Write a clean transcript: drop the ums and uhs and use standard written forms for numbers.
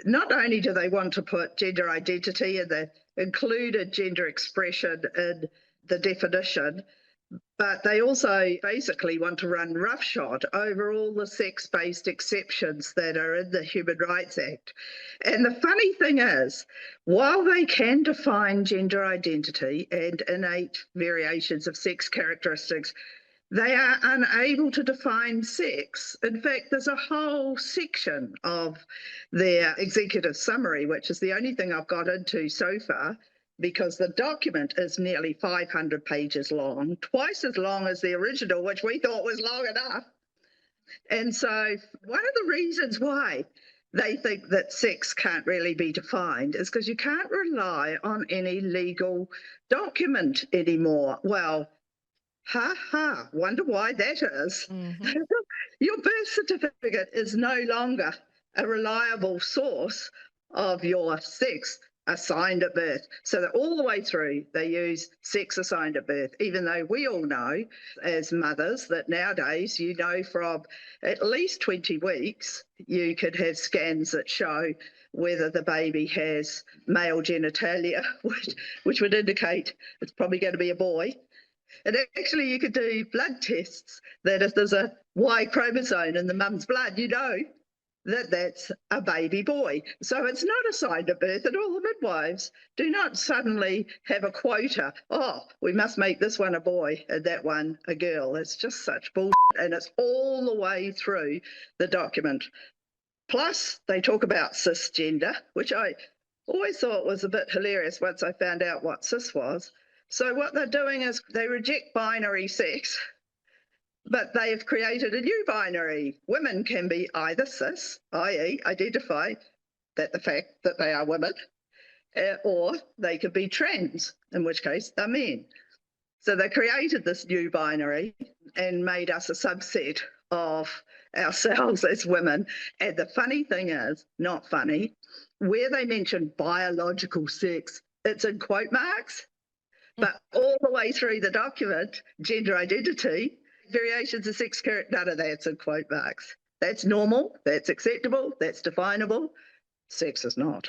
not only do they want to put gender identity and the included gender expression in the definition, but they also basically want to run roughshod over all the sex-based exceptions that are in the Human Rights Act. And the funny thing is, while they can define gender identity and innate variations of sex characteristics, they are unable to define sex. In fact, there's a whole section of their executive summary, which is the only thing I've got into so far, because the document is nearly 500 pages long, twice as long as the original, which we thought was long enough. And so one of the reasons why they think that sex can't really be defined is because you can't rely on any legal document anymore. Well, wonder why that is. Mm-hmm. Your birth certificate is no longer a reliable source of your sex assigned at birth. So that all the way through, they use sex assigned at birth, even though we all know as mothers that nowadays, you know, from at least 20 weeks, you could have scans that show whether the baby has male genitalia, which would indicate it's probably going to be a boy. And actually, you could do blood tests that if there's a Y chromosome in the mum's blood, you know that that's a baby boy. So it's not assigned at birth, and all the midwives do not suddenly have a quota. Oh, we must make this one a boy and that one a girl. It's just such bullshit, and it's all the way through the document. Plus, they talk about cisgender, which I always thought was a bit hilarious once I found out what cis was. So what they're doing is they reject binary sex, but they have created a new binary. Women can be either cis, i.e. identify that the fact that they are women, or they could be trans, in which case they're men. So they created this new binary and made us a subset of ourselves as women. And the funny thing is, not funny, where they mention biological sex, it's in quote marks. But all the way through the document, gender identity, variations of sex character, none of that's in quote marks. That's normal, that's acceptable, that's definable. Sex is not.